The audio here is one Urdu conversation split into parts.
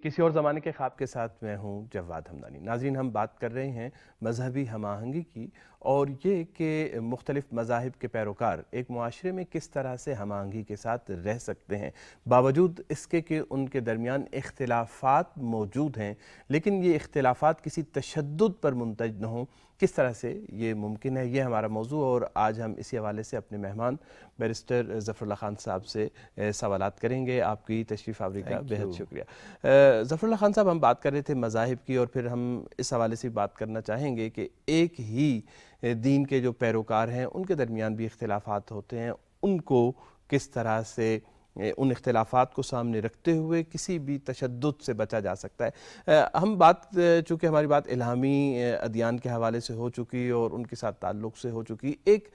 کسی اور زمانے کے خواب کے ساتھ میں ہوں جواد ہمدانی۔ ناظرین، ہم بات کر رہے ہیں مذہبی ہم آہنگی کی، اور یہ کہ مختلف مذاہب کے پیروکار ایک معاشرے میں کس طرح سے ہم آہنگی کے ساتھ رہ سکتے ہیں، باوجود اس کے کہ ان کے درمیان اختلافات موجود ہیں، لیکن یہ اختلافات کسی تشدد پر منتج نہ ہوں۔ کس طرح سے یہ ممکن ہے، یہ ہمارا موضوع، اور آج ہم اسی حوالے سے اپنے مہمان بیرسٹر ظفر اللہ خان صاحب سے سوالات کریں گے۔ آپ کی تشریف آوری کا بہت شکریہ۔ ظفر اللہ خان صاحب، ہم بات کر رہے تھے مذاہب کی، اور پھر ہم اس حوالے سے بات کرنا چاہیں گے کہ ایک ہی دین کے جو پیروکار ہیں ان کے درمیان بھی اختلافات ہوتے ہیں، ان کو کس طرح سے ان اختلافات کو سامنے رکھتے ہوئے کسی بھی تشدد سے بچا جا سکتا ہے۔ ہم بات، چونکہ ہماری بات الہامی ادیان کے حوالے سے ہو چکی اور ان کے ساتھ تعلق سے ہو چکی، ایک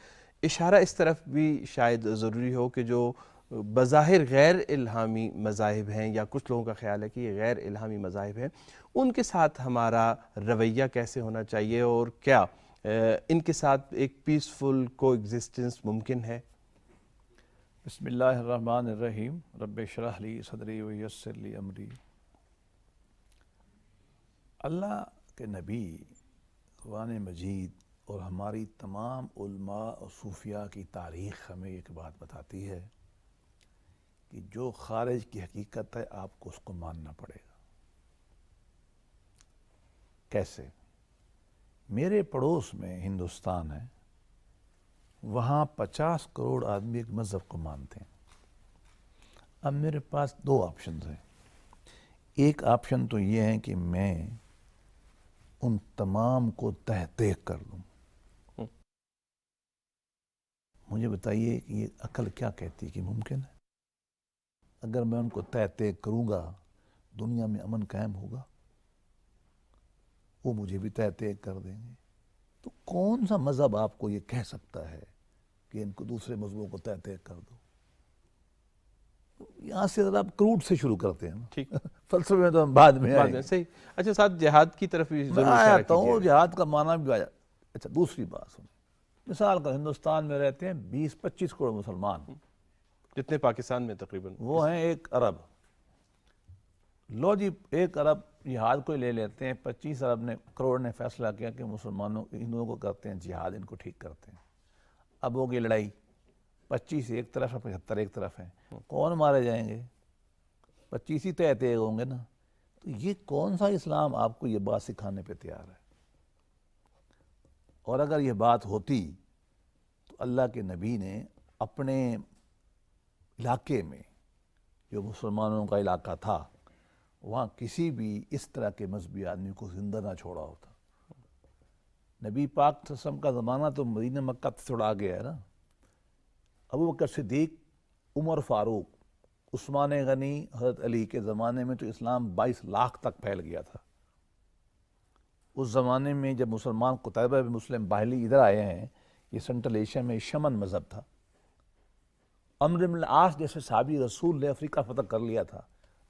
اشارہ اس طرف بھی شاید ضروری ہو کہ جو بظاہر غیر الہامی مذاہب ہیں، یا کچھ لوگوں کا خیال ہے کہ یہ غیر الہامی مذاہب ہیں، ان کے ساتھ ہمارا رویہ کیسے ہونا چاہیے، اور کیا ان کے ساتھ ایک پیسفل کو ایگزسٹنس ممکن ہے؟ بسم اللہ الرحمن الرحیم۔ رب اشرح لی صدری ویسر لی امری۔ اللہ کے نبی قرآن مجید اور ہماری تمام علماء اور صوفیاء کی تاریخ ہمیں ایک بات بتاتی ہے کہ جو خارج کی حقیقت ہے آپ کو اس کو ماننا پڑے گا۔ کیسے؟ میرے پڑوس میں ہندوستان ہے، وہاں 50 کروڑ آدمی ایک مذہب کو مانتے ہیں۔ اب میرے پاس دو آپشنز ہیں۔ ایک آپشن تو یہ ہے کہ میں ان تمام کو تہ دیکھ کر لوں۔ مجھے بتائیے کہ یہ عقل کیا کہتی ہے کہ ممکن ہے؟ اگر میں ان کو تہ دیکھ کروں گا، دنیا میں امن قائم ہوگا؟ وہ مجھے بھی تہ دیکھ کر دیں گے۔ تو کون سا مذہب آپ کو یہ کہہ سکتا ہے کہ ان کو دوسرے مذہبوں کو تہ دیکھ کر دو؟ یہاں سے ذرا کروٹ سے شروع کرتے ہیں نا، ٹھیک، فلسفے میں تو ہم بعد میں آئیں گے۔ صحیح۔ اچھا، ساتھ جہاد کی طرف بھی میں ضرور آیا اشارہ تو ہوں، کیجیے۔ جہاد کا معنی بھی آیا۔ اچھا، دوسری بات سنیں، مثال کا ہندوستان میں رہتے ہیں 20-25 کروڑ مسلمان، جتنے پاکستان میں تقریباً وہ ہیں 1 ارب۔ لو جی، 1 ارب جہاد کو لے لیتے ہیں، 25 ارب کروڑ نے فیصلہ کیا کہ مسلمانوں ہندوؤں کو کرتے ہیں جہاد، ان کو ٹھیک کرتے ہیں۔ اب ہوگی لڑائی، 25 ایک طرف ہے، 75 ایک طرف ہیں، کون مارے جائیں گے؟ 25 ہی تہتے ہوں گے نا۔ تو یہ کون سا اسلام آپ کو یہ بات سکھانے پہ تیار ہے؟ اور اگر یہ بات ہوتی تو اللہ کے نبی نے اپنے علاقے میں، جو مسلمانوں کا علاقہ تھا، وہاں کسی بھی اس طرح کے مذہبی آدمی کو زندہ نہ چھوڑا ہوتا۔ نبی پاک صلی اللہ علیہ وسلم کا زمانہ تو مدینہ مکہ سے تھوڑا آگے ہے نا۔ ابو بکر صدیق، عمر فاروق، عثمان غنی، حضرت علی کے زمانے میں تو اسلام 22 لاکھ تک پھیل گیا تھا۔ اس زمانے میں جب مسلمان قطیبہ بن مسلم باہلی ادھر آئے ہیں، یہ سنٹرل ایشیا میں شمن مذہب تھا۔ عمرو بن العاص جیسے صحابی رسول نے افریقہ فتح کر لیا تھا،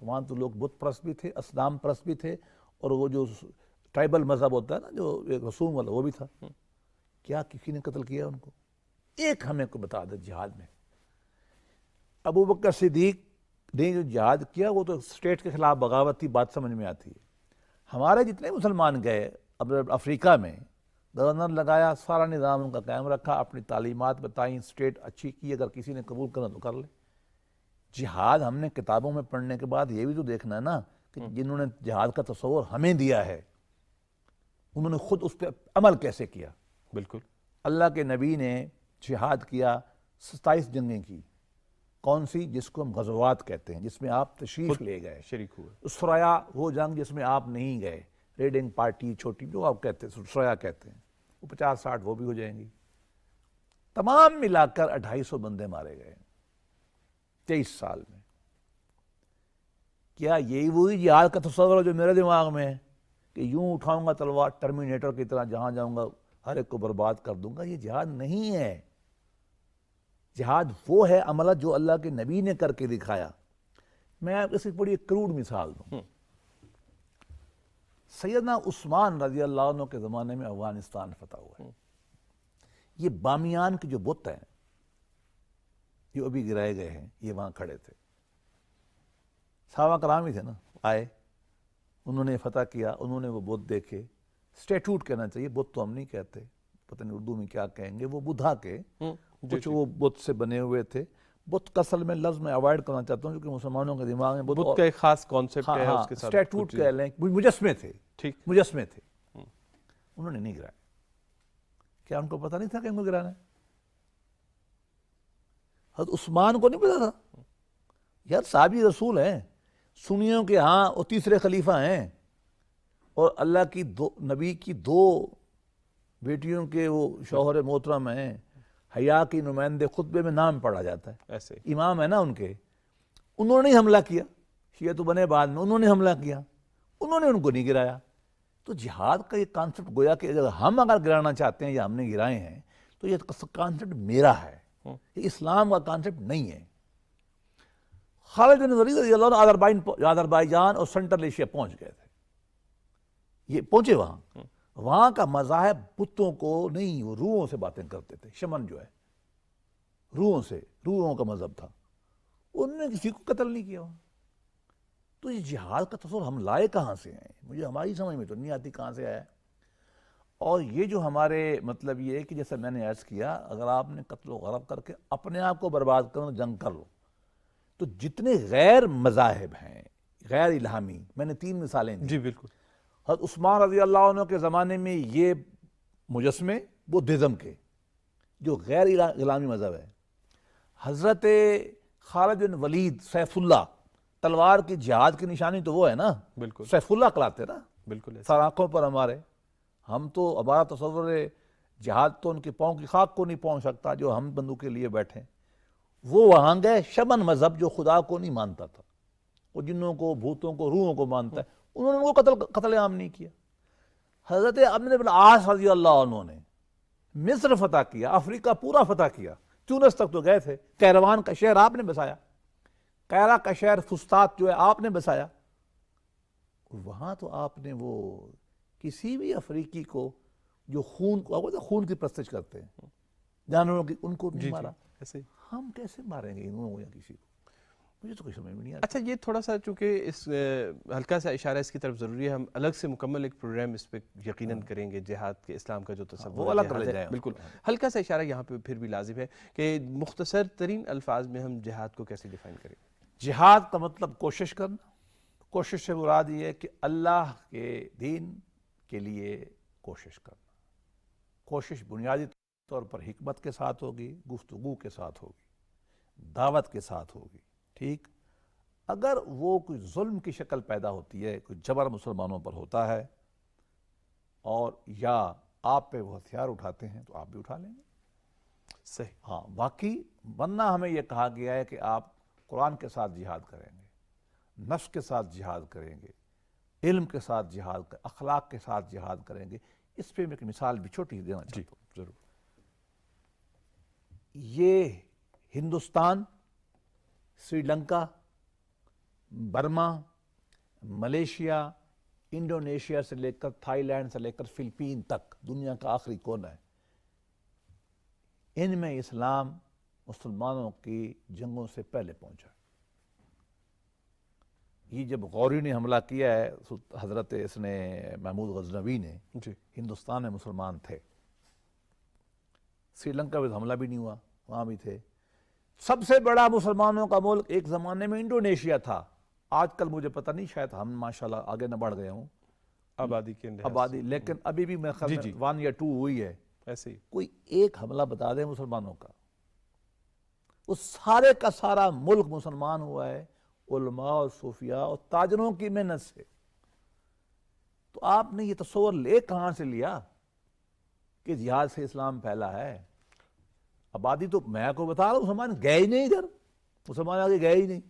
وہاں تو لوگ بت پرست بھی تھے، اصنام پرست بھی تھے، اور وہ جو ٹرائبل مذہب ہوتا ہے نا، جو ایک رسوم والا، وہ بھی تھا۔ کیا کسی نے قتل کیا ان کو؟ ایک ہمیں کو بتا دے جہاد میں۔ ابو بکر صدیق نے جو جہاد کیا وہ تو اسٹیٹ کے خلاف بغاوت تھی، بات سمجھ میں آتی ہے۔ ہمارے جتنے مسلمان گئے اب افریقہ میں، گورنر لگایا، سارا نظام ان کا قائم رکھا، اپنی تعلیمات بتائیں، اسٹیٹ اچھی کی، اگر کسی نے قبول کرنا تو کر لے۔ جہاد ہم نے کتابوں میں پڑھنے کے بعد یہ بھی تو دیکھنا ہے نا کہ جنہوں نے جہاد کا تصور ہمیں دیا ہے، انہوں نے خود اس پہ عمل کیسے کیا۔ بالکل۔ اللہ کے نبی نے جہاد کیا، 27 جنگیں کی۔ کون سی؟ جس کو ہم غزوات کہتے ہیں، جس میں آپ تشریف لے گئے، شریک ہوئے۔ سریا وہ جنگ جس میں آپ نہیں گئے، ریڈنگ پارٹی چھوٹی جو آپ کہتے ہیں، سریا کہتے ہیں، وہ 50-60 وہ بھی ہو جائیں گی۔ تمام ملا کر 250 بندے مارے گئے 23 سال میں۔ کیا یہی وہی جہاد کا تصور ہے جو میرے دماغ میں ہے کہ یوں اٹھاؤں گا تلوار ٹرمینیٹر کی طرح، جہاں جاؤں گا ہر ایک کو برباد کر دوں گا؟ یہ جہاد نہیں ہے۔ جہاد وہ ہے عملہ جو اللہ کے نبی نے کر کے دکھایا۔ میں آپ اس کی بڑی ایک کروڑ مثال دوں۔ سیدنا عثمان رضی اللہ عنہ کے زمانے میں افغانستان فتح ہوا ہے۔ یہ بامیان کے جو بت ہیں، جو ابھی گرائے گئے ہیں، یہ وہاں کھڑے تھے، صحابہ کرام ہی تھے نا، آئے انہوں نے فتح کیا، انہوں نے وہ بت دیکھے، اسٹیٹوٹ کہنا چاہیے، بت تو ہم نہیں کہتے، پتہ نہیں اردو میں کیا کہیں گے، وہ بدھا کے کچھ وہ بت سے بنے ہوئے تھے. بت کا اصل میں لفظ میں اوائڈ کرنا چاہتا ہوں کیونکہ مسلمانوں کے دماغ میں بت کا ایک خاص کانسیپٹ ہے، ہاں اس کے ساتھ اسٹیٹوٹ کہہ لیں، مجسمے تھے، ٹھیک. مجسمے تھے. انہوں نے نہیں گرایا. کیا ان کو پتہ نہیں تھا کہ ان کو گرانا ہے؟ حضرت عثمان کو نہیں پتا تھا؟ یار صحابی رسول ہیں، سنیوں کے ہاں وہ تیسرے خلیفہ ہیں، اور اللہ کی نبی کی 2 بیٹیوں کے وہ شوہر محترم ہیں، حیا کی نمائندے، خطبے میں نام پڑھا جاتا ہے، ایسے امام ہے نا ان کے. انہوں نے حملہ کیا، شیعہ تو بنے بعد میں، انہوں نے حملہ کیا، انہوں نے ان کو نہیں گرایا. تو جہاد کا یہ کانسیپٹ گویا کہ ہم اگر گرانا چاہتے ہیں یا ہم نے گرائے ہیں تو یہ کانسیپٹ میرا ہے، یہ اسلام کا کانسیپٹ نہیں ہے. خالد بن ولید رضی اللہ عنہ آذربائیجان اور سنٹرل ایشیا پہنچ گئے تھے. یہ پہنچے وہاں کا مذاہب بتوں کو نہیں، وہ روحوں سے باتیں کرتے تھے. شمن جو ہے روحوں کا مذہب تھا، انہوں نے کسی کو قتل نہیں کیا وہاں. تو یہ جہاد کا تصور ہم لائے کہاں سے ہیں؟ مجھے ہماری سمجھ میں تو نہیں آتی کہاں سے آیا. اور یہ جو ہمارے مطلب یہ ہے کہ جیسا میں نے عرض کیا، اگر آپ نے قتل و غارت کر کے اپنے آپ کو برباد کرنا، جنگ کر لو، تو جتنے غیر مذاہب ہیں، غیر الہامی، میں نے 3 مثالیں دی. جی بالکل. حضرت عثمان رضی اللہ عنہ کے زمانے میں یہ مجسمے بدھزم کے جو غیر الہامی مذہب ہے. حضرت خالد بن ولید سیف اللہ، تلوار کی جہاد کی نشانی تو وہ ہے نا، بالکل سیف اللہ کہلاتے نا بالکل ایسے. سر آنکھوں پر ہمارے. ہم تو ہمارا تصور ہے جہاد تو ان کی پاؤں کی خاک کو نہیں پہنچ سکتا جو ہم بندوق کے لیے بیٹھے. وہ وہاں گئے، شمن مذہب جو خدا کو نہیں مانتا تھا، وہ جنوں کو، بھوتوں کو، روحوں کو مانتا ہے، انہوں نے وہ قتل عام نہیں کیا. حضرت عمرو بن عاص رضی اللہ عنہ نے مصر فتح کیا، افریقہ پورا فتح کیا، تونس تک تو گئے تھے. کیروان کا شہر آپ نے بسایا، قیرا کا شہر فسطاط جو ہے آپ نے بسایا. وہاں تو آپ نے وہ کسی بھی افریقی کو جو خون کی پرستش کرتے ہیں، جانوروں کی، ان کو نہیں مارا. ایسے ہم کیسے ماریں گے انہوں یا کسی کو؟ مجھے تو کوئی سمجھ میں نہیں آتا. اچھا، یہ تھوڑا سا چونکہ اس ہلکا سا اشارہ اس کی طرف ضروری ہے، ہم الگ سے مکمل ایک پروگرام اس پہ یقیناً کریں گے. جہاد کے اسلام کا جو تصور وہ الگ جہاد لے ہے، جائیں. بالکل. ہلکا سا اشارہ یہاں پہ پھر بھی لازم ہے کہ مختصر ترین الفاظ میں ہم جہاد کو کیسے ڈیفائن کریں. جہاد کا مطلب کوشش کرنا. کوشش سے مراد یہ ہے کہ اللہ کے دین کے لیے کوشش کرنا. کوشش بنیادی طور پر حکمت کے ساتھ ہوگی، گفتگو کے ساتھ ہوگی، دعوت کے ساتھ ہوگی. ٹھیک. اگر وہ کوئی ظلم کی شکل پیدا ہوتی ہے، کوئی جبر مسلمانوں پر ہوتا ہے، اور یا آپ پہ وہ ہتھیار اٹھاتے ہیں، تو آپ بھی اٹھا لیں گے. صحیح. ہاں باقی ورنہ ہمیں یہ کہا گیا ہے کہ آپ قرآن کے ساتھ جہاد کریں گے، نفس کے ساتھ جہاد کریں گے، علم کے ساتھ جہاد کریں، اخلاق کے ساتھ جہاد کریں گے. اس پہ میں ایک مثال بھی چھوٹی دینا چاہتا ہوں. ضرور. یہ Hindustan, Sri Lanka, Burma, Malaysia, Indonesia سے لے کر تھائی لینڈ سے لے کر فلپین تک، دنیا کا آخری کونا ہے، ان میں اسلام مسلمانوں کی جنگوں سے پہلے پہنچا. یہ جب غوری نے حملہ کیا ہے، حضرت اس نے محمود غزنوی نے، جی ہندوستان میں مسلمان تھے. سری لنکا میں حملہ بھی نہیں ہوا، وہاں بھی تھے. سب سے بڑا مسلمانوں کا ملک ایک زمانے میں انڈونیشیا تھا. آج کل مجھے پتہ نہیں، شاید ہم ماشاءاللہ آگے نہ بڑھ گئے ہوں آبادی کے لحاظ آبادی، لیکن ابھی بھی میرے خیال میں 1 یا 2 ہوئی ہے. ایسے ہی. کوئی ایک حملہ بتا دیں مسلمانوں کا، وہ سارے کا سارا ملک مسلمان ہوا ہے علماء اور صوفیاء اور تاجروں کی محنت سے. تو آپ نے یہ تصور لے کہاں سے لیا کہ جہاد سے اسلام پھیلا ہے؟ آبادی تو میں آپ کو بتا رہا ہوں، مسلمان گئے ہی نہیں ادھر، مسلمان آگے گئے ہی نہیں.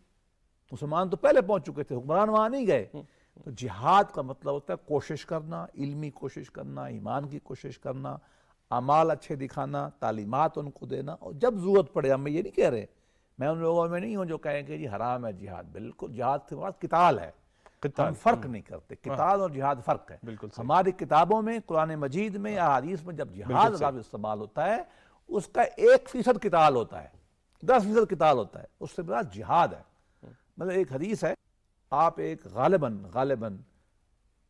مسلمان تو پہلے پہنچ چکے تھے، حکمران وہاں نہیں گئے. تو جہاد کا مطلب ہوتا ہے کوشش کرنا، علمی کوشش کرنا، ایمان کی کوشش کرنا، اعمال اچھے دکھانا، تعلیمات ان کو دینا. اور جب ضرورت پڑے، ہم یہ نہیں کہہ رہے، میں ان لوگوں میں نہیں ہوں جو کہیں کہ جی حرام ہے جہاد. بالکل، جہاد سے مراد قتال ہے. ہم فرق نہیں کرتے، قتال اور جہاد فرق ہے. ہماری کتابوں میں، قرآن مجید میں یا حدیث میں جب جہاد لفظ استعمال ہوتا ہے، اس کا 1% قتال ہوتا ہے، 10% قتال ہوتا ہے، اس سے مراد جہاد ہے. مطلب ایک حدیث ہے، آپ ایک غالباً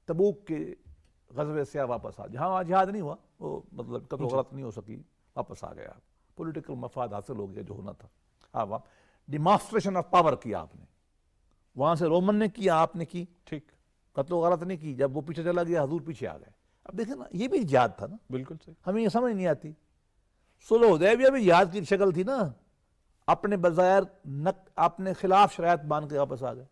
تبوک کے غزوے سے واپس جہاں جہاد نہیں ہوا، وہ مطلب قتل و غارت نہیں ہو سکی، واپس آ گیا، پولیٹیکل مفاد حاصل ہو گیا جو ہونا تھا۔ آپ ڈیمانسٹریشن آف پاور کیا آپ نے، وہاں سے رومن نے کیا، آپ نے کی، ٹھیک، قتل و غارت نہیں کی۔ جب وہ پیچھے چلا گیا حضور پیچھے آ گئے۔ اب دیکھیں نا، یہ بھی جہاد تھا نا، بالکل صحیح، ہمیں یہ سمجھ نہیں آتی۔ صلح حدیبیہ بھی جہاد کی شکل تھی نا، اپنے بظاہر اپنے خلاف شرائط مان کے واپس آ گئے۔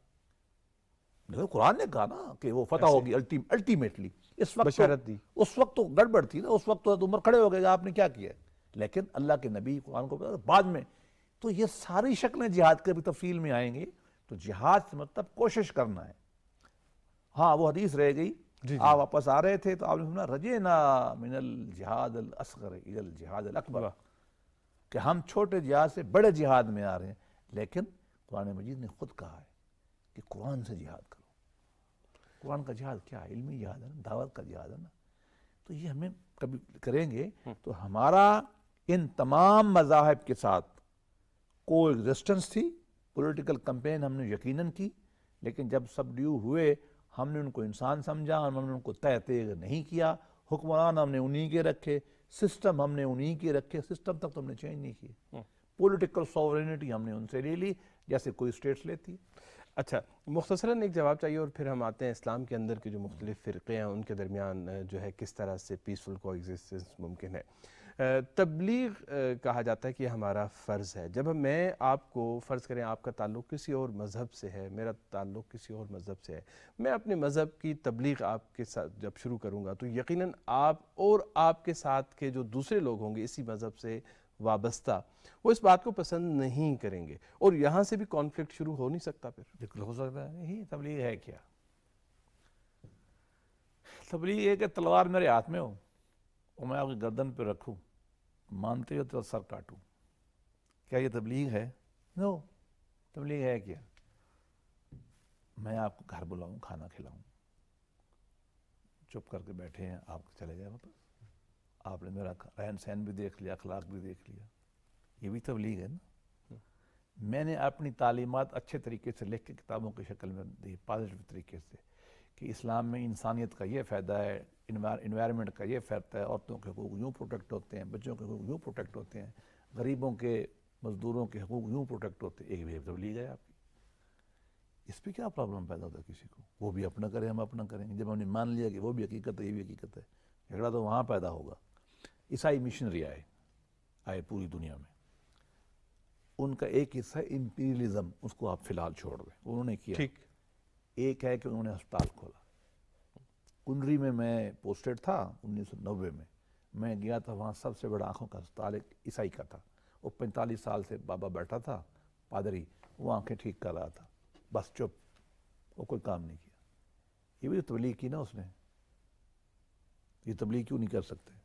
دیکھو قرآن نے کہا نا کہ وہ فتح ہوگی الٹیمیٹلی، اس وقت بشارت دی، اس وقت تو گڑبڑ تھی نا، اس وقت تو عمر کھڑے ہو گئے کہ آپ نے کیا کیا ہے، لیکن اللہ کے نبی قرآن کو بعد میں تو یہ ساری شکلیں جہاد کے بھی تفصیل میں آئیں گے۔ تو جہاد سے مطلب کوشش کرنا ہے۔ ہاں وہ حدیث رہ گئی، آپ واپس آ رہے تھے تو آپ نے سنا رجینا من الجہاد الاصغر الی الجہاد الاکبر، کہ ہم چھوٹے جہاد سے بڑے جہاد میں آ رہے ہیں۔ لیکن قرآن مجید نے خود کہا ہے کہ قرآن سے جہاد کرو۔ قرآن کا جہاد کیا ہے؟ علمی جہاد ہے نا، دعوت کا جہاد ہے نا۔ تو یہ ہمیں کبھی کریں گے تو ہمارا ان تمام مذاہب کے ساتھ کو ایگزسٹنس تھی، پولیٹیکل کمپین ہم نے یقیناً کی، لیکن جب سبڈیو ہوئے ہم نے ان کو انسان سمجھا، ہم نے ان کو تہ تیغ نہیں کیا، حکمران ہم نے انہی کے رکھے، سسٹم ہم نے انہی کے رکھے، سسٹم تک تو ہم نے چینج نہیں کیے، پولیٹیکل سوورینٹی ہم نے ان سے لے لی جیسے کوئی اسٹیٹس لیتی ہے۔ اچھا، مختصراً ایک جواب چاہیے اور پھر ہم آتے ہیں اسلام کے اندر کے جو مختلف فرقے ہیں ان کے درمیان جو ہے کس طرح سے پیسفل کو ایگزسٹنس ممکن ہے۔ تبلیغ کہا جاتا ہے کہ یہ ہمارا فرض ہے۔ جب میں آپ کو فرض کریں، آپ کا تعلق کسی اور مذہب سے ہے، میرا تعلق کسی اور مذہب سے ہے، میں اپنے مذہب کی تبلیغ آپ کے ساتھ جب شروع کروں گا تو یقیناً آپ اور آپ کے ساتھ کے جو دوسرے لوگ ہوں گے اسی مذہب سے وابستہ، وہ اس بات کو پسند نہیں کریں گے اور یہاں سے بھی کانفلکٹ شروع ہو نہیں سکتا۔ پھر بالکل ہو سکتا ہے۔ یہی تبلیغ ہے کیا؟ تبلیغ ہے کہ تلوار میرے ہاتھ میں ہو اور میں آپ کی گردن پہ رکھوں، مانتے ہو تو سر کاٹوں، کیا یہ تبلیغ ہے؟ نو، تبلیغ ہے کیا؟ میں آپ کو گھر بلاؤں، کھانا کھلاؤں، چپ کر کے بیٹھے ہیں، آپ چلے گئے واپس، آپ نے میرا رہن سہن بھی دیکھ لیا، اخلاق بھی دیکھ لیا، یہ بھی تبلیغ ہے نا۔ میں نے اپنی تعلیمات اچھے طریقے سے لکھ کے کتابوں کی شکل میں دی، پازیٹیو طریقے سے، کہ اسلام میں انسانیت کا یہ فائدہ ہے، انوائرمنٹ کا یہ فائدہ ہے، عورتوں کے حقوق یوں پروٹیکٹ ہوتے ہیں، بچوں کے حقوق یوں پروٹیکٹ ہوتے ہیں، غریبوں کے مزدوروں کے حقوق یوں پروٹیکٹ ہوتے ہیں۔ ایک بھی تبلیغ ہے آپ کی، اس پہ کیا پرابلم پیدا ہوتا ہے کسی کو؟ وہ بھی اپنا کریں، ہم اپنا کریں گے۔ جب ہم نے مان لیا کہ وہ بھی حقیقت ہے یہ بھی حقیقت ہے، جھگڑا تو وہاں پیدا ہوگا۔ عیسائی مشنری آئے پوری دنیا میں، ان کا ایک حصہ امپیریلزم، اس کو آپ فی الحال چھوڑ دیں، انہوں نے کیا۔ ٹھیک، ایک ہے کہ انہوں نے ہسپتال کھولا۔ کنڈری میں پوسٹڈ تھا 1990 میں، میں گیا تھا، وہاں سب سے بڑا آنکھوں کا ہسپتال ایک عیسائی کا تھا، وہ 45 سال سے بابا بیٹھا تھا، پادری، وہ آنکھیں ٹھیک کر رہا تھا، بس چپ، وہ کوئی کام نہیں کیا۔ یہ بھی تبلیغ کی نا اس نے، یہ تبلیغ کیوں نہیں کر سکتے؟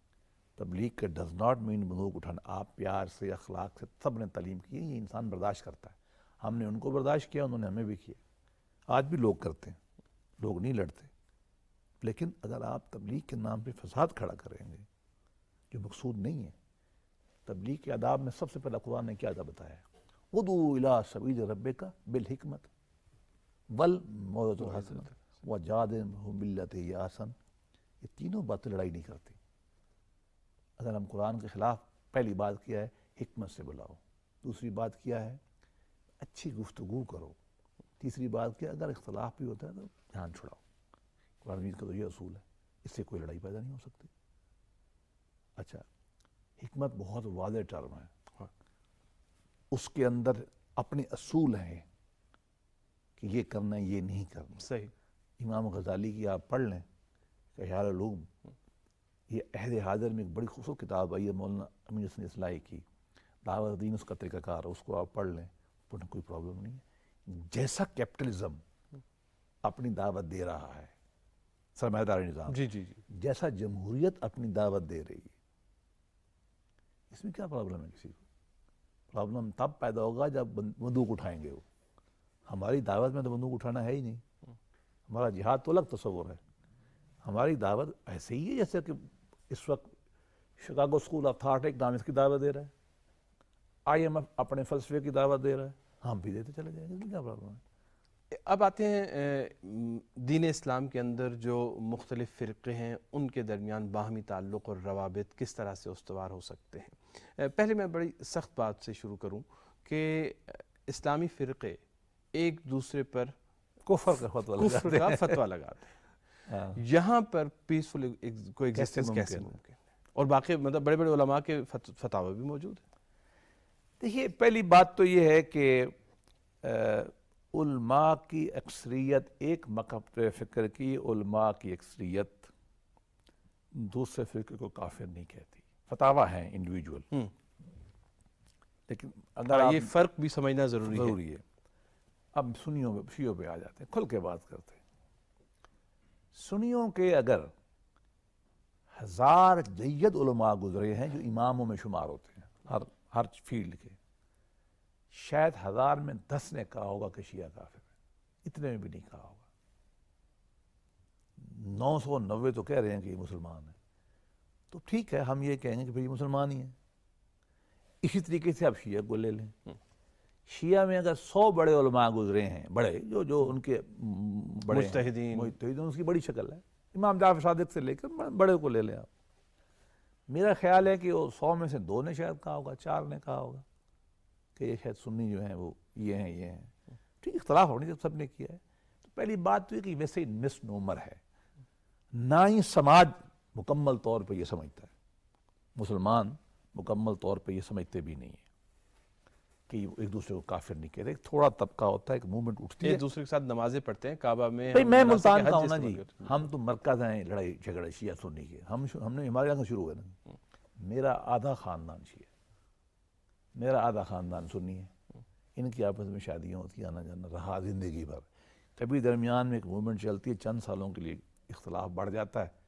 تبلیغ کا ڈز ناٹ مین بندوق اٹھانا، آپ پیار سے، اخلاق سے، سب نے تعلیم کی ہے، یہ انسان برداشت کرتا ہے، ہم نے ان کو برداشت کیا، انہوں نے ہمیں بھی کیا، آج بھی لوگ کرتے ہیں، لوگ نہیں لڑتے۔ لیکن اگر آپ تبلیغ کے نام پہ فساد کھڑا کریں گے جو مقصود نہیں ہے، تبلیغ کے آداب میں سب سے پہلا قرآن نے کیا آداب بتایا ہے؟ ادعو الی سبیل ربک بالحکمت والموعظۃ الحسنہ وجادلہم باللتی ہی احسن۔ یہ تینوں باتیں لڑائی نہیں کرتی۔ اگر ہم قرآن کے خلاف، پہلی بات کیا ہے حکمت سے بلاؤ، دوسری بات کیا ہے اچھی گفتگو کرو، تیسری بات کیا اگر اختلاف بھی ہوتا ہے تو دھیان چھڑاؤ۔ قرآن مجید کا تو یہ اصول ہے، اس سے کوئی لڑائی پیدا نہیں ہو سکتی۔ اچھا، حکمت بہت واضح ٹرم ہے، اس کے اندر اپنے اصول ہیں کہ یہ کرنا ہے، یہ نہیں کرنا۔ صحیح، امام غزالی کی آپ پڑھ لیں احیاء العلوم، یہ عہد حاضر میں ایک بڑی خوبصورت کتاب آئی ہے مولانا امین حسن اصلاحی کی، دعوت دین اس کا طریقہ کار ہے، اس کو آپ پڑھ لیں، پڑھنے کوئی پرابلم نہیں ہے۔ جیسا کیپٹلزم اپنی دعوت دے رہا ہے، سرمایہ داری نظام، جی جی جی، جیسا جمہوریت اپنی دعوت دے رہی ہے، اس میں کیا پرابلم ہے کسی کو؟ پرابلم تب پیدا ہوگا جب بندوق اٹھائیں گے وہ۔ ہماری دعوت میں تو بندوق اٹھانا ہے ہی نہیں، ہمارا جہاد تو الگ تصور ہے، ہماری دعوت ایسے ہی ہے جیسے کہ اس وقت Chicago school of thought economics کی دعوت دے رہا ہے، IMF اپنے فلسفے کی دعوت دے رہا ہے، ہم بھی دیتے چلے جائیں گے، اس میں کیا پرابلم ہے؟ اب آتے ہیں دین اسلام کے اندر جو مختلف فرقے ہیں ان کے درمیان باہمی تعلق اور روابط کس طرح سے استوار ہو سکتے ہیں. پہلے میں بڑی سخت بات سے شروع کروں کہ اسلامی فرقے ایک دوسرے پر کفر کا فتویٰ لگاتے ہیں. یہاں پر پیسفل کو ایگزسٹنس کیسے ممکن ہے؟ اور باقی مطلب بڑے بڑے علماء کے فتاوی بھی موجود ہیں. دیکھیے پہلی بات تو یہ ہے کہ علماء کی اکثریت ایک مکتب فکر کی علماء کی اکثریت دوسرے فرقے کو کافر نہیں کہتی. فتاوی ہیں انڈیویجول، لیکن اگر یہ فرق بھی سمجھنا ضروری ہے. اب سنیوں پہ شیعوں پہ آ جاتے ہیں، کھل کے بات کرتے ہیں. سنیوں کے اگر 1000 جید علماء گزرے ہیں جو اماموں میں شمار ہوتے ہیں ہر فیلڈ کے، شاید 1000 میں 10 نے کہا ہوگا کہ شیعہ کافر ہے، اتنے میں بھی نہیں کہا ہوگا. 990 تو کہہ رہے ہیں کہ یہ مسلمان ہیں. تو ٹھیک ہے، ہم یہ کہیں گے کہ پھر یہ مسلمان ہی ہیں. اسی طریقے سے آپ شیعہ کو لے لیں. شیعہ میں اگر 100 بڑے علماء گزرے ہیں، بڑے جو ان کے بڑے مجتہدین اس کی بڑی شکل ہے، امام جعفر صادق سے لے کر بڑے کو لے لیں آپ. میرا خیال ہے کہ وہ 100 میں سے 2 نے شاید کہا ہوگا، 4 نے کہا ہوگا کہ یہ شاید سنی جو ہیں وہ یہ ہیں. ٹھیک، اختلاف ہونے جب سب نے کیا ہے. تو پہلی بات تو یہ کہ ویسے مس نومر ہے، نہ ہی سماج مکمل طور پہ یہ سمجھتا ہے. مسلمان مکمل طور پہ یہ سمجھتے بھی نہیں ہیں کہ ایک دوسرے کو کافر نہیں کہتے. ایک تھوڑا طبقہ ہوتا ہے، ایک موومنٹ اٹھتی ہے. ایک دوسرے کے ساتھ نمازیں پڑھتے ہیں کعبہ میں. میں ملتان کا ہوں نا جی، ہم تو مرکز ہیں لڑائی جھگڑے شیعہ سنی کے. ہم نے ہمارے یہاں شروع ہے نا. میرا آدھا خاندان شیعہ، میرا آدھا خاندان سنی ہے. ان کی آپس میں شادیاں ہوتی ہیں، آنا جانا رہا زندگی بھر. کبھی درمیان میں ایک موومنٹ چلتی ہے، چند سالوں کے لیے اختلاف بڑھ جاتا ہے.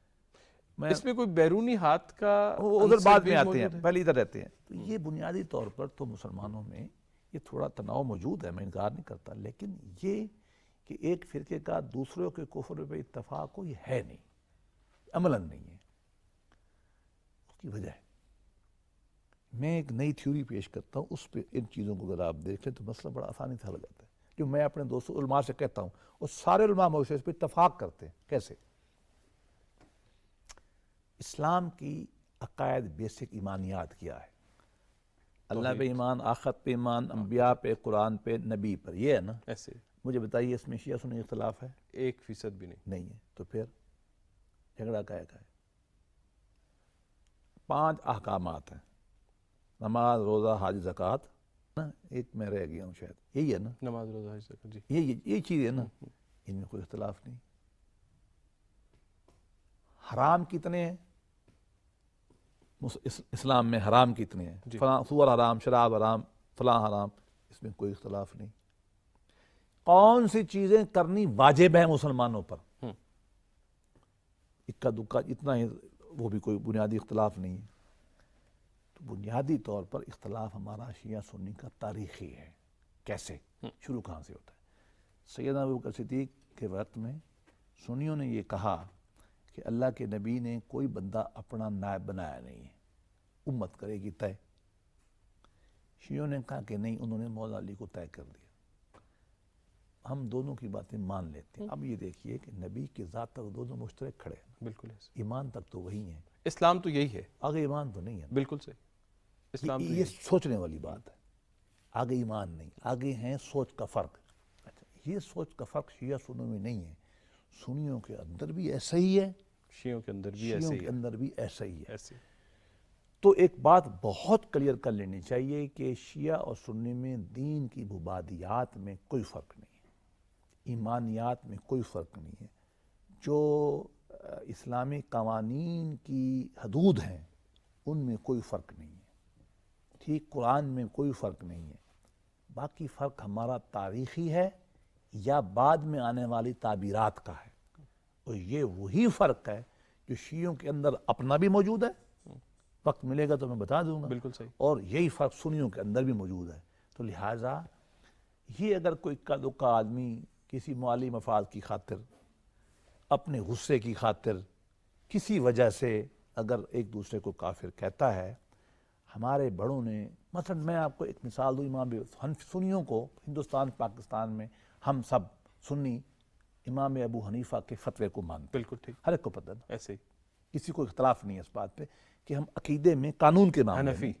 اس میں کوئی بیرونی ہاتھ کا ادھر بعد میں آتے ہیں، پہلے ادھر رہتے ہیں. تو یہ بنیادی طور پر تو مسلمانوں میں یہ تھوڑا تناؤ موجود ہے، میں انکار نہیں کرتا. لیکن یہ کہ ایک فرقے کا دوسروں کے کفر پہ اتفاق ہو، یہ ہے نہیں، عملاً نہیں ہے. اس کی وجہ ہے، میں ایک نئی تھیوری پیش کرتا ہوں، اس پہ ان چیزوں کو اگر آپ دیکھ لیں تو مسئلہ بڑا آسانی سے حل ہو جاتا ہے. جو میں اپنے دوستوں علماء سے کہتا ہوں، وہ سارے علماء اس پہ اتفاق کرتے ہیں. کیسے؟ اسلام کی عقائد بیسک ایمانیات کیا ہے؟ اللہ پہ ایمان، آخرت پہ ایمان، انبیاء پہ، قرآن پہ، نبی پر، یہ ہے نا. ایسے مجھے بتائیے اس میں شیعہ سنی اختلاف ہے؟ 1% بھی نہیں ہے. تو پھر جھگڑا کا ہے. 5 احکامات ہیں، نماز، روزہ، حج، زکوٰۃ. ایک میں رہ گیا ہوں شاید، یہی ہے نا. نماز، روزہ، حج، زکوٰۃ. جی یہ چیز ہے نا. ان میں کوئی اختلاف نہیں. حرام کتنے ہیں اسلام میں؟ حرام کتنے ہیں؟ فلاں سور حرام، شراب حرام، فلاں حرام. اس میں کوئی اختلاف نہیں. کون سی چیزیں کرنی واجب ہیں مسلمانوں پر؟ اکا دکا اتنا ہی، وہ بھی کوئی بنیادی اختلاف نہیں ہے. تو بنیادی طور پر اختلاف ہمارا شیعہ سنی کا تاریخی ہے. کیسے؟ شروع کہاں سے ہوتا ہے؟ سیدنا ابوبکر صدیق کے وقت میں سنیوں نے یہ کہا کہ اللہ کے نبی نے کوئی بندہ اپنا نائب بنایا نہیں ہے، امت کرے گی طے. شیعوں نے کہا کہ نہیں، انہوں نے مولا علی کو طے کر دیا. ہم دونوں کی باتیں مان لیتے ہیں. اب یہ دیکھیے کہ نبی کی ذات تک دونوں مشترک کھڑے ہیں. بالکل. ایمان تک تو وہی ہیں. اسلام تو یہی ہے، آگے ایمان تو نہیں ہے. بالکل صحیح. اسلام تو یہ سوچنے والی بات ہے. آگے ایمان نہیں، آگے ہیں سوچ کا فرق. یہ سوچ کا فرق شیعہ سنیوں میں نہیں ہے. سنیوں کے اندر بھی ایسا ہی ہے، شیعوں کے اندر بھی ایسا ہی ہے. تو ایک بات بہت کلیئر کر لینی چاہیے کہ شیعہ اور سنی میں دین کی مبادیات میں کوئی فرق نہیں ہے، ایمانیات میں کوئی فرق نہیں ہے. جو اسلامی قوانین کی حدود ہیں ان میں کوئی فرق نہیں ہے. ٹھیک، قرآن میں کوئی فرق نہیں ہے. باقی فرق ہمارا تاریخی ہے یا بعد میں آنے والی تعبیرات کا ہے. اور یہ وہی فرق ہے جو شیعوں کے اندر اپنا بھی موجود ہے، وقت ملے گا تو میں بتا دوں گا. بالکل صحیح. اور یہی فرق سنیوں کے اندر بھی موجود ہے. تو لہٰذا یہ اگر کوئی اکا دکا آدمی کسی مالی مفاد کی خاطر، اپنے غصے کی خاطر، کسی وجہ سے اگر ایک دوسرے کو کافر کہتا ہے، ہمارے بڑوں نے مثلا، میں آپ کو ایک مثال دوں، امام سنیوں کو ہندوستان پاکستان میں ہم سب سنی امام ابو حنیفہ کے فتوے کو مانتے، بالکل ٹھیک، ہر ایک کو پتہ ہے، ایسے ہی کسی کو اختلاف نہیں ہے اس بات پہ کہ ہم عقیدے میں قانون کے معاملے حنفی، میں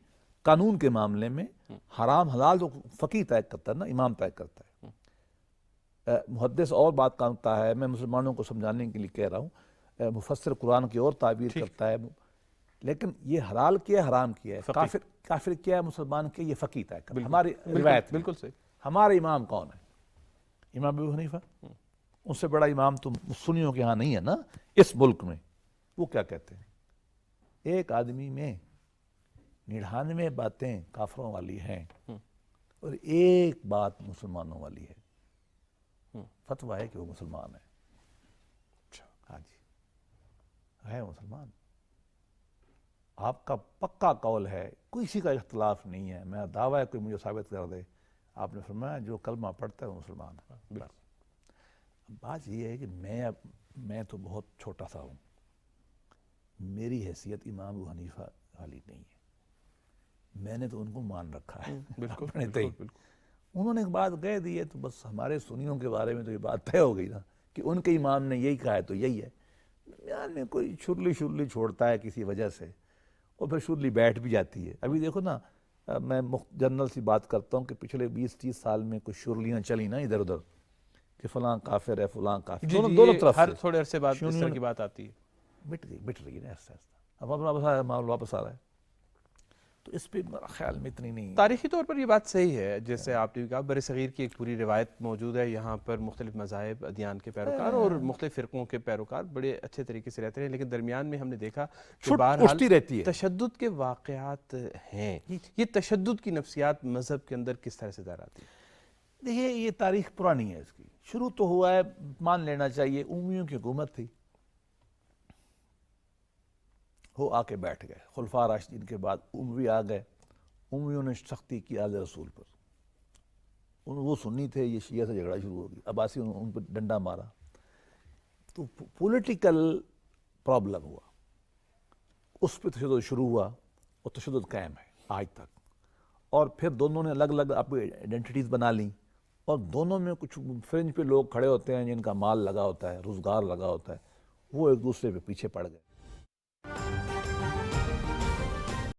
قانون کے معاملے میں حرام حلال تو فقیہ طے کرتا ہے نا، امام طے کرتا ہے۔ محدث اور بات کرتا ہے، میں مسلمانوں کو سمجھانے کے لیے کہہ رہا ہوں، مفسر قرآن کی اور تعبیر کرتا ہے، لیکن یہ حلال کیا ہے حرام کیا ہے، کافر کیا ہے مسلمان کیا، یہ فقیہ طے کرتا ہے ہماری روایت میں۔ بالکل صحیح، ہمارے امام کون ہے؟ امام ابو حنیفہ۔ ان سے بڑا امام تو سنیوں کے ہاں نہیں ہے نا اس ملک میں۔ وہ کیا کہتے ہیں؟ ایک آدمی میں 99 باتیں کافروں والی ہیں اور ایک بات مسلمانوں والی ہے، فتویٰ ہے کہ وہ مسلمان ہے۔ ہاں جی، ہے مسلمان۔ آپ کا پکا قول ہے، کسی کا اختلاف نہیں ہے، میرا دعویٰ ہے کوئی مجھے ثابت کر دے۔ آپ نے فرمایا جو کلمہ پڑھتا ہے وہ مسلمان ہے۔ بات یہ ہے کہ میں تو بہت چھوٹا سا ہوں، میری حیثیت امام ابو حنیفہ والی نہیں ہے، میں نے تو ان کو مان رکھا ہے اپنے تئیں۔ انہوں نے ایک بات کہہ دی ہے تو بس ہمارے سنیوں کے بارے میں تو یہ بات طے ہو گئی نا کہ ان کے امام نے یہی کہا ہے تو یہی ہے۔ درمیان میں کوئی شرلی چھوڑتا ہے کسی وجہ سے اور پھر شرلی بیٹھ بھی جاتی ہے۔ ابھی دیکھو نا، میں جنرل سی بات کرتا ہوں کہ پچھلے 20-30 سال میں کچھ شرلیاں چلی نا ادھر ادھر کہ فلاں کافر ہے فلاں کافر، دونوں طرف ہر سے تھوڑے عرصے بعد اس طرح کی بات آتی ہے، مٹ رہی ہے نا ایسا ایسا۔ اب واپس آ رہا ہے، تو اس پہ میرا خیال میں اتنی نہیں۔ تاریخی طور پر یہ بات صحیح ہے، جیسے آپ نے کہا بر صغیر کی ایک پوری روایت موجود ہے، یہاں پر مختلف مذاہب ادیان کے پیروکار اور مختلف فرقوں کے پیروکار بڑے اچھے طریقے سے رہتے ہیں، لیکن درمیان میں ہم نے دیکھا کہ بہرحال اٹھتی رہتی ہے۔ تشدد کے واقعات ہیں۔ یہ تشدد کی نفسیات مذہب کے اندر کس طرح سے دار آتی ہے؟ دیکھیے یہ تاریخ پرانی ہے، اس کی شروع تو ہوا ہے، مان لینا چاہیے امویوں کی حکومت تھی، وہ آ کے بیٹھ گئے، خلفاء راشدین کے بعد اموی آ گئے، امویوں نے سختی کی آل رسول پر، وہ سنی تھے، یہ شیعہ سے جھگڑا شروع ہو گیا، عباسی ان پر ڈنڈا مارا، تو پولیٹیکل پرابلم ہوا، اس پہ تشدد شروع ہوا اور تشدد قائم ہے آج تک۔ اور پھر دونوں نے الگ الگ اپنی آئیڈینٹیٹیز بنا لیں، اور دونوں میں کچھ فرنج پہ لوگ کھڑے ہوتے ہیں جن کا مال لگا ہوتا ہے، روزگار لگا ہوتا ہے، وہ ایک دوسرے پہ پیچھے پڑ گئے۔